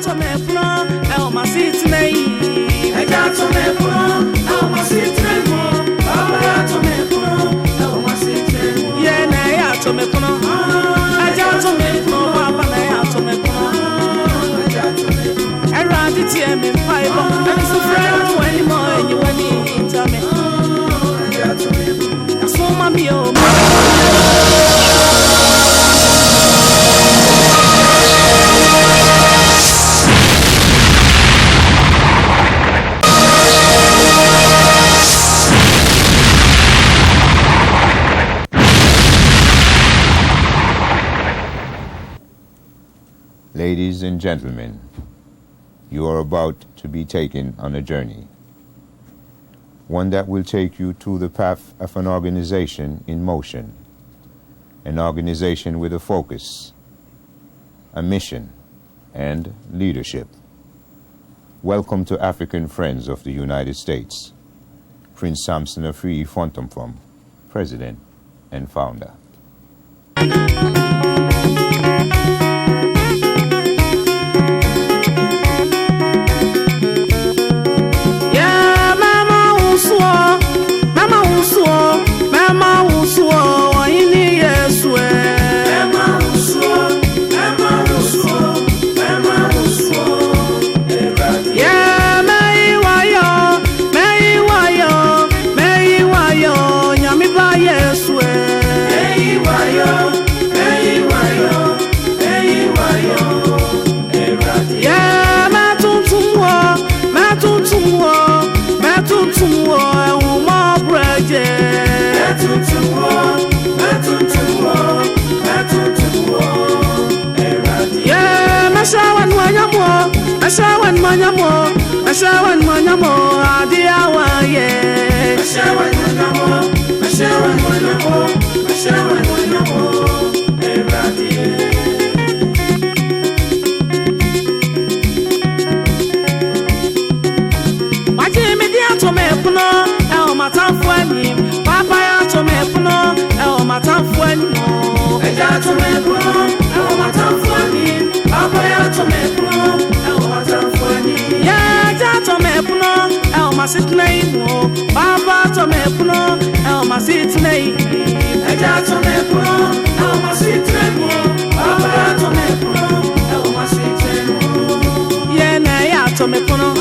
to me pro, el ma sit nei. Eja to me pro, el ma sit nei mo. Papa to me pro, el ma sit nei mo. Ye na ya to me pro. Eja to me pro, papa na ya to me pro. Eja to me pro. Era di tie me five, and so friend when more and you when you tell me. Eja to me pro. So mami o. Ladies and gentlemen, you are about to be taken on a journey, one that will take you to the path of an organization in motion, an organization with a focus, a mission, and leadership. Welcome to African Friends of the United States. Prince Samson Afri Fontomfom, President and Founder. Ashawan manyamo adiawa ye Ashawan manyamo eradi Maji media to me puno el matanfuani Papa ya to me puno el matanfuani Eja to me puno el matanfuani Papa ya to me puno el matanfuani to me puno, el ma sit nei mo. Papa to me puno, el ma sit nei. Eja to me puno, el ma sit nei mo. Papa to me puno, el ma sit nei mo. Ye na ya to me puno,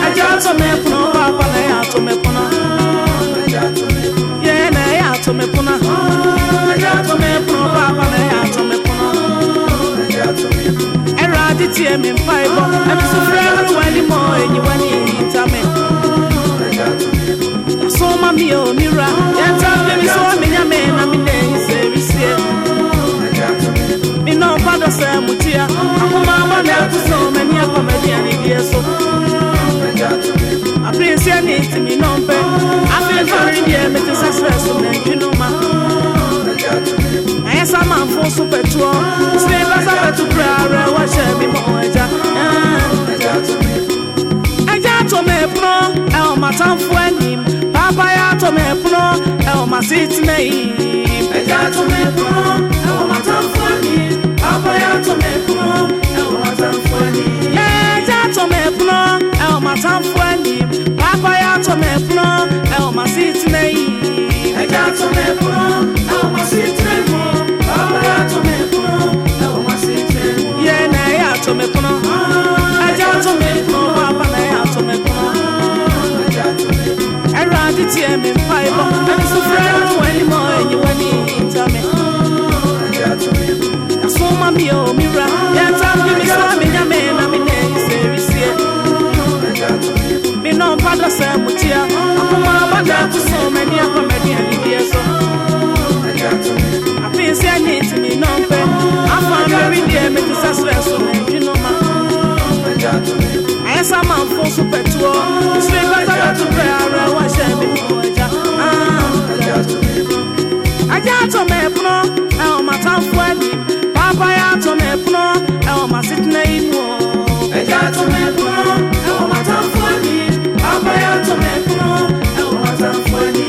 eja to me puno, papa na ya to me puno. Eja to me puno, ye na ya to me puno, eja to me puno, papa na ya to me puno. Eja to me puno. Era di tie me five, I'm so friend when more and you when you tell me. So mami o mira, ya tell me so me ya me na me dey say we see. Me no father say mutia, akoma ma na to so many a comedian here so. I prince ya need me no pe. I feel very dear me to success so you know ma. I am man for super tour. Stay back to prayer. Watch me more. Eja to me pro. El matan fuani. Papa ya to me pro. El masit nei. Eja to me pro. El matan fuani. Papa ya to me pro. El matan fuani. Eja to me pro. El matan fuani. Papa ya to me pro. El masit nei. Eja to me pro. El masit nei. To me puno, el ma sit nei mo. Ye na ya to me puno, eja to me puno, papa na ya to me puno. Eja to me puno. Era di tie me five, I'm so friend when more and you when you tell me. Eja to me puno. So mami o mira, ya tell me so me na me na me dey say we see. Eja to me puno. Me no father say mutia, akoma bada to so many a comedian here so. Eja to me puno. Say I need to me no pay. I'm very dear, me to success so you know ma. I am some man for super tour. It's very better to pray. I watch me Eja. Eja to me puno, el ma tan fuani. Papa ya to me puno, el ma sit nei mo. Eja to me puno, el ma tan fuani. Papa ya to me puno, el ma tan fuani.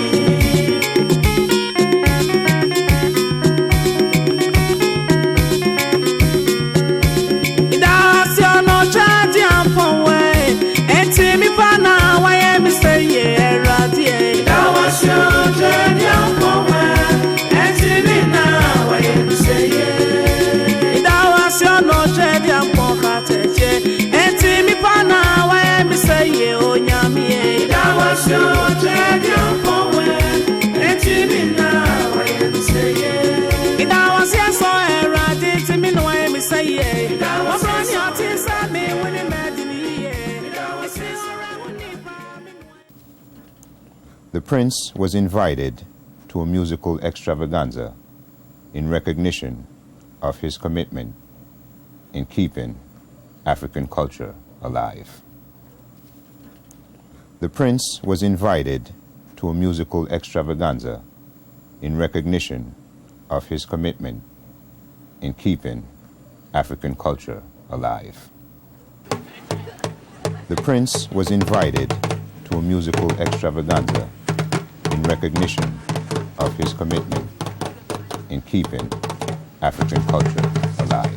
The Prince was invited to a musical extravaganza in recognition of his commitment in keeping African culture alive. The Prince was invited to a musical extravaganza in recognition of his commitment in keeping African culture alive. The Prince was invited to a musical extravaganza in recognition of his commitment in keeping African culture alive.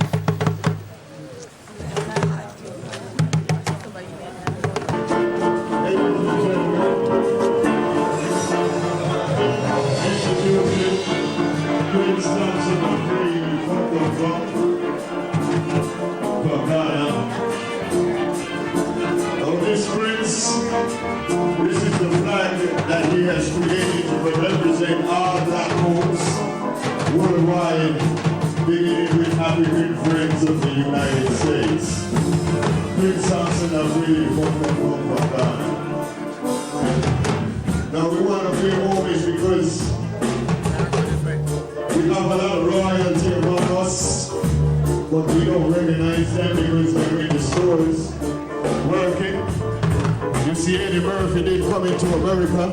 This is the flag that he has created to represent all black folks worldwide, beginning with African friends of the United States. Prince Samson has really come from Ghana. Now we want to pay homage because we have a lot of royalty among us, but we don't recognize them because they're in the stores working. You see, Eddie Murphy did come into America.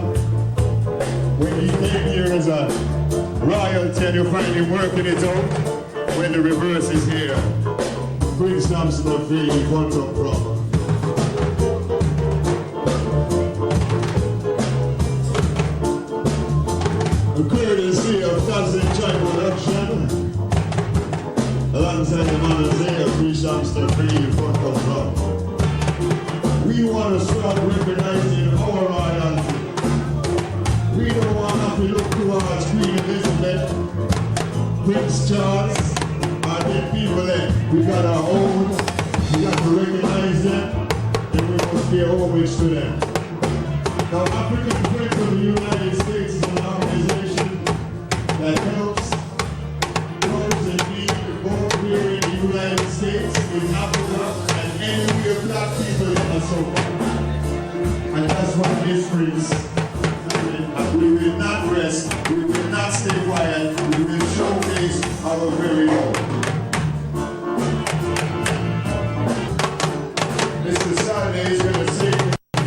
When he came here as a royalty, and you find him working it out. When the reverse is here, Prince Samson of the Quantum From. A courtesy of Cousin Joy Production, alongside the man Isaiah Prince Samson of the Quantum From. We want to start recognizing our royalty. We don't want to look towards Queen Elizabeth, Prince Charles, and the people there. We got our own, we got to recognize them, and we must pay homage to them. Now, African Friends of the United States is an organization that helps those in need both here in the United States, in Africa, and anywhere black people in the soul. And that's what this brings. We will not rest, we will not stay quiet, we will showcase our very own. Mr. Saturday is going to sing a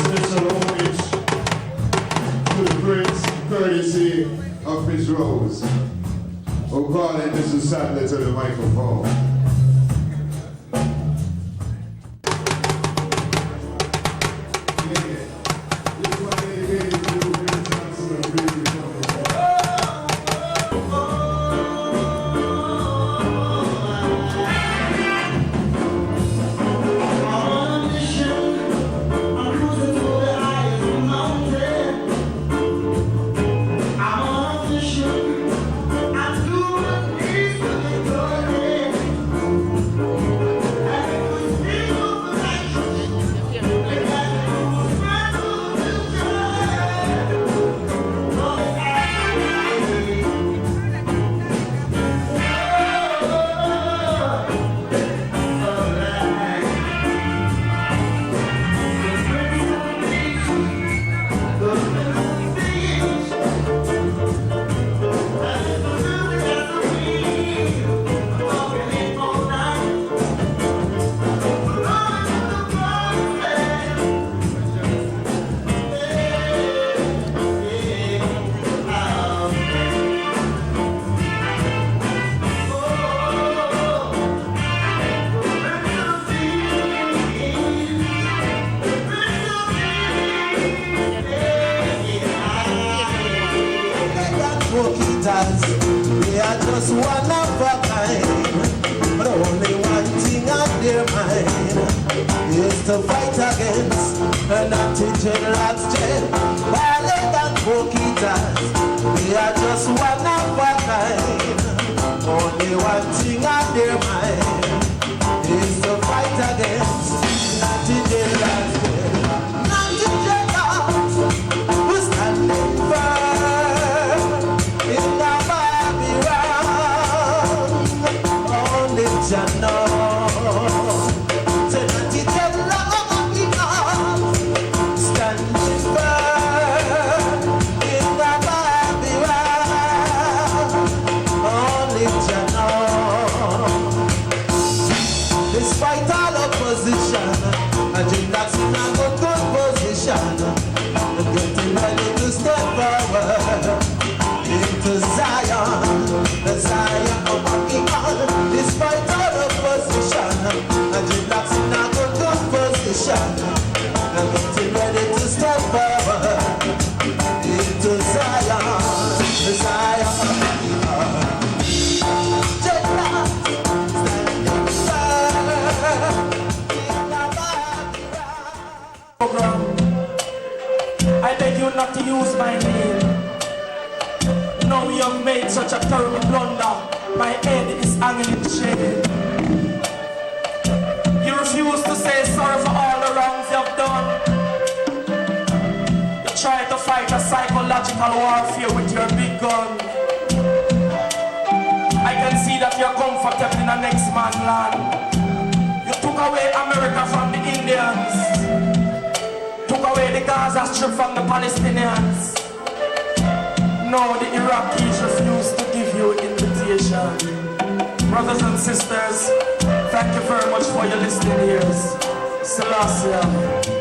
special homage to the Prince, courtesy of Miss Rose. We'll call in Mr. Saturday to the microphone. They are just one of a kind, but only one thing on their mind is to fight against an anti-general state. Violent and pokitas, they are just one of a kind. Only one thing on their mind is to fight against an anti-general state. Anti-generals, we're standing firm in the standing firm. position. And dreadlocks in a good position. Getting ready to step forward into Zion. The Zion of God. Despite all opposition, and dreadlocks in a good position. I'm getting ready to step forward into Zion. The Zion of God. Dreadlocks standing firm. I beg you not to use my name. Now you have made such a terrible blunder. My head is hanging in shame. You refuse to say sorry for all the wrongs you have done. You try to fight a psychological warfare with your big gun. I can see that you're comfortable in the next man's land. You took away America from the Indians. Took away the Gaza Strip from the Palestinians. No, the Iraqis refuse to give you invitation. Brothers and sisters, thank you very much for your listening ears. Selassie.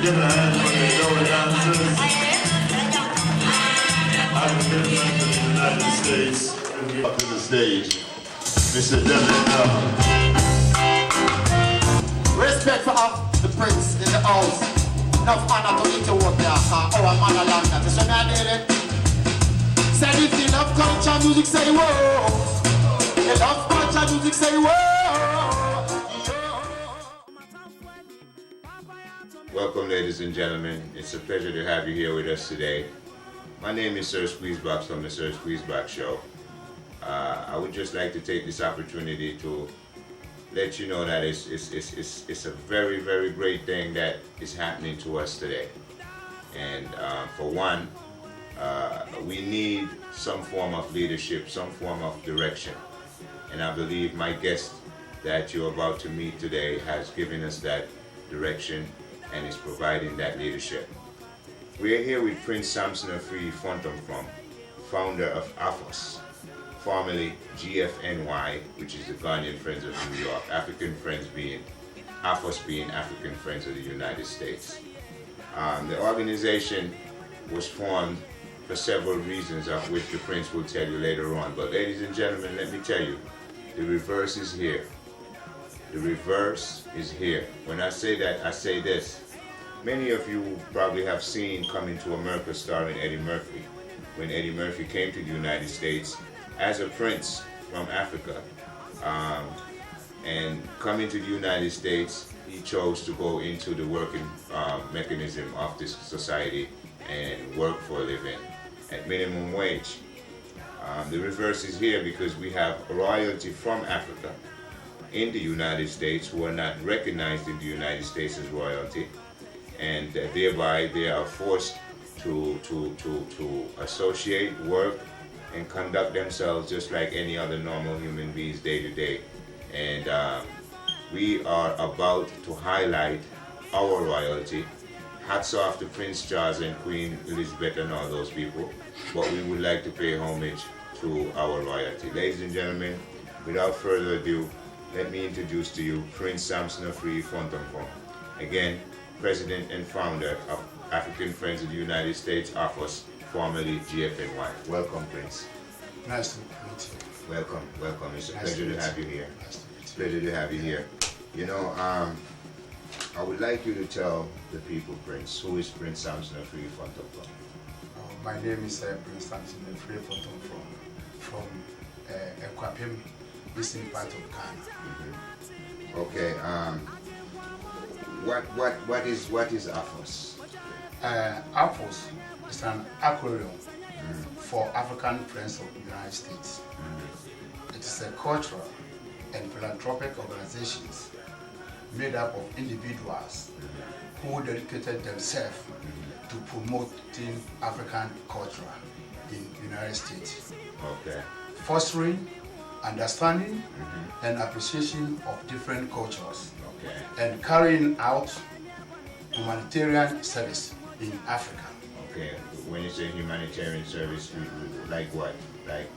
give it a hand for the lower dancers. African friends of the United States, up to the stage. Mr. Devin. Respect for the prince in the house. Enough honor to Ethiopia, our motherland. This one I did it. Said if you love culture, music say whoa. You love culture, music say whoa. Welcome, ladies and gentlemen. It's a pleasure to have you here with us today. My name is Sir Squeezebox from the Sir Squeezebox Show. I would just like to take this opportunity to let you know that it's a very, very great thing that is happening to us today. And for one, we need some form of leadership, some form of direction. And I believe my guest that you're about to meet today has given us that direction and is providing that leadership. We are here with Prince Samson a.f.u.s, founder of AFUS, formerly GFNY, which is the Ghanaian Friends of New York, African Friends being, AFUS being African Friends of the United States. The organization was formed for several reasons, of which the Prince will tell you later on. But ladies and gentlemen, let me tell you, the reverse is here. The reverse is here. When I say that, I say this. Many of you probably have seen Coming to America starring Eddie Murphy. When Eddie Murphy came to the United States as a prince from Africa, and coming to the United States, he chose to go into the working mechanism of this society and work for a living at minimum wage. The reverse is here because we have royalty from Africa in the United States who are not recognized in the United States as royalty, and thereby they are forced to associate, work, and conduct themselves just like any other normal human beings day to day. And we are about to highlight our royalty. Hats off to Prince Charles and Queen Elizabeth and all those people, but we would like to pay homage to our royalty. Ladies and gentlemen, without further ado, let me introduce to you Prince Samson a.f.u.s. Again, President and founder of African Friends of the United States, AFUS, formerly GFNY. Welcome, Prince. Nice to meet you. Welcome, welcome. It's a Nice pleasure to have you here. Nice to meet you. Pleasure to have you here. You know, I would like you to tell the people, Prince, who is Prince Samson a.f.u.s? My name is Prince Samson a.f.u.s from Ekwapim, eastern part of Ghana. Mm-hmm. Okay. What is AFUS? AFUS is an acronym for African Friends of the United States. It is a cultural and philanthropic organizations made up of individuals who dedicated themselves to promoting African culture in the United States. Okay. Fostering understanding and appreciation of different cultures. Okay. And carrying out humanitarian service in Africa. Okay. When you say humanitarian service, like what? Like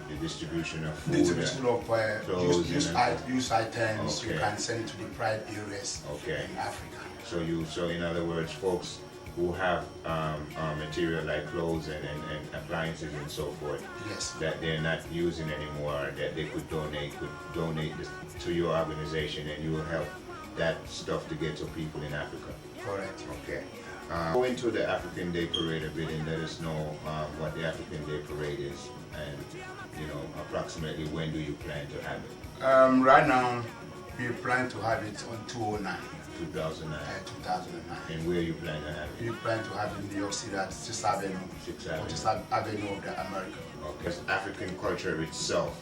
the distribution of food, distribution of use items. Okay. You can send it to the private areas in Africa. So in other words, folks who have material like clothes and appliances and so forth, yes, that they're not using anymore, that they could donate this to your organization, and you will help that stuff to get to people in Africa. Correct. Okay. Go into the African Day Parade a bit and let us know what the African Day Parade is, and approximately when do you plan to have it? Right now, we plan to have it on 2009. 2009. 2009. And where you plan to have it? We plan to have it in New York City at 6th Avenue. 6th Avenue. 6th Avenue of the America. Okay. African culture itself,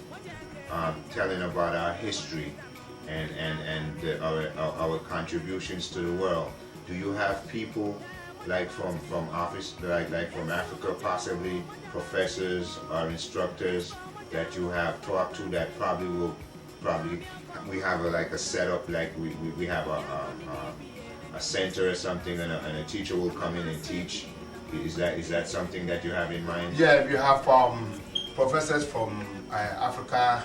telling about our history and our contributions to the world. Do you have people like from office, like from Africa, possibly professors or instructors that you have talked to that probably we have a setup, like we have a center or something, and a teacher will come in and teach. Is that something that you have in mind? Yeah, we have professors from Africa.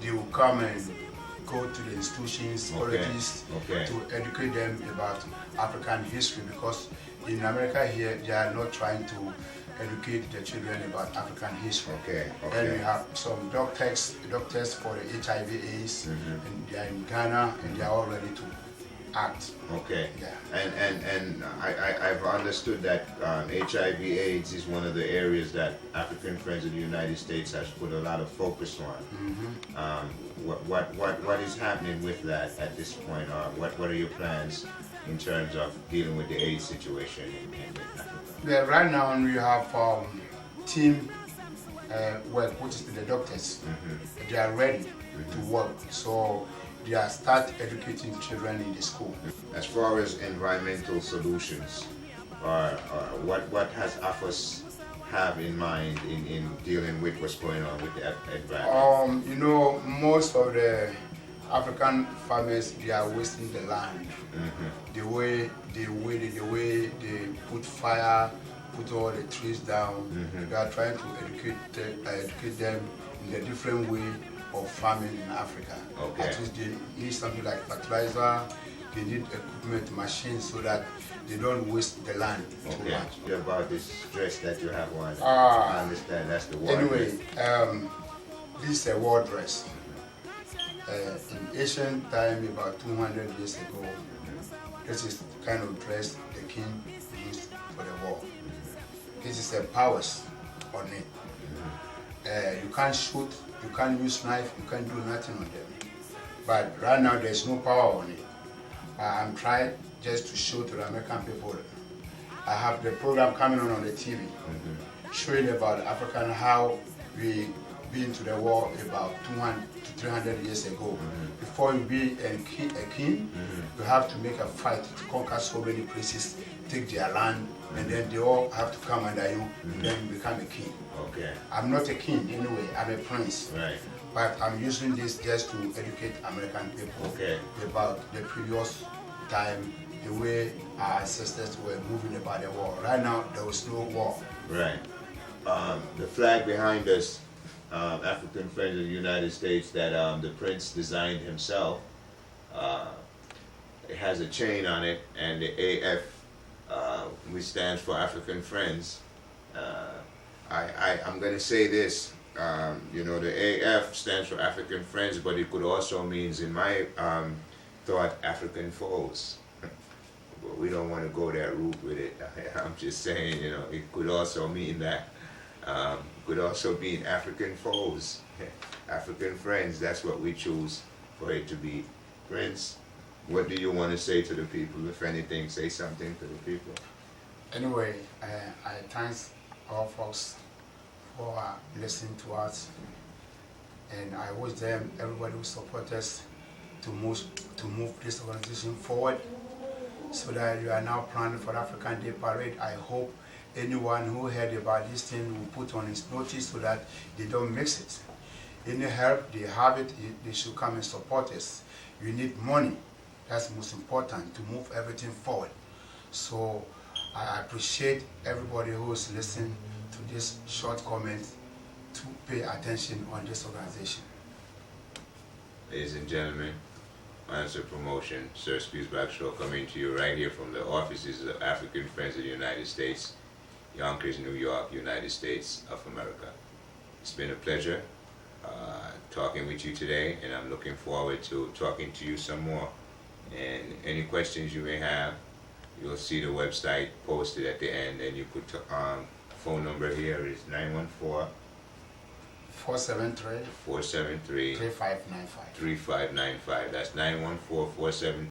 They will come and go to the institutions, colleges, to educate them about African history, because in America here, they are not trying to educate the children about African history. And we have some doctors for the HIV/AIDS, and they are in Ghana, and they are all ready to act. And I've understood that HIV/AIDS is one of the areas that African Friends of the United States has put a lot of focus on. What is happening with that at this point? What are your plans in terms of dealing with the AIDS situation in Africa? Yeah, right now we have team work, which is the doctors. They are ready to work, so they are start educating children in the school. As far as environmental solutions, what has AFUS have in mind in dealing with what's going on with the environment? You know, most of the African farmers, they are wasting the land. The way they put fire, put all the trees down. They are trying to educate them in a different way of farming in Africa. At least they need something like fertilizer, they need equipment, machines, so that they don't waste the land too much. About this dress that you have on, I understand that's the war anyway, dress. This is a war dress. In ancient time, about 200 years ago, this is the kind of dress the king used for the war. This is a powers on it. You can't shoot, you can't use knife, you can't do nothing on them. But right now there's no power on it. I'm trying just to show to the American people. I have the program coming on the TV, showing about African, how we been to the war about 200 to 300 years ago. Before you be a king, you have to make a fight to conquer so many places, take their land, and then they all have to come under you, and then you become a king. I'm not a king anyway, I'm a prince. But I'm using this just to educate American people about the previous time, the way our ancestors were moving about the war. Right now, there was no war. The flag behind us, African Friends of the United States, that the Prince designed himself. It has a chain on it, and the AF, which stands for African Friends. I'm going to say this, you know, the AF stands for African Friends, but it could also mean, in my thought, African foes. But we don't want to go that route with it. I'm just saying, you know, it could also mean that. Could also mean African foes, African friends. That's what we choose for it to be. Prince, what do you want to say to the people? If anything, say something to the people. Anyway, I thank all folks for listening to us, and I wish them, everybody who support us, to move this organization forward, so that you are now planning for African Day Parade. I hope anyone who heard about this thing will put on his notice so that they don't mix it. Any help they have it, they should come and support us. You need money. That's most important to move everything forward. So I appreciate everybody who is listening to this short comment to pay attention on this organization. Ladies and gentlemen, Answer Promotion, Sir Spiesbach Show, coming to you right here from the offices of African Friends of the United States, Yonkers, New York, United States of America. It's been a pleasure talking with you today, and I'm looking forward to talking to you some more. And any questions you may have, you'll see the website posted at the end, and you could phone number here is 914-473-3595. That's 914-473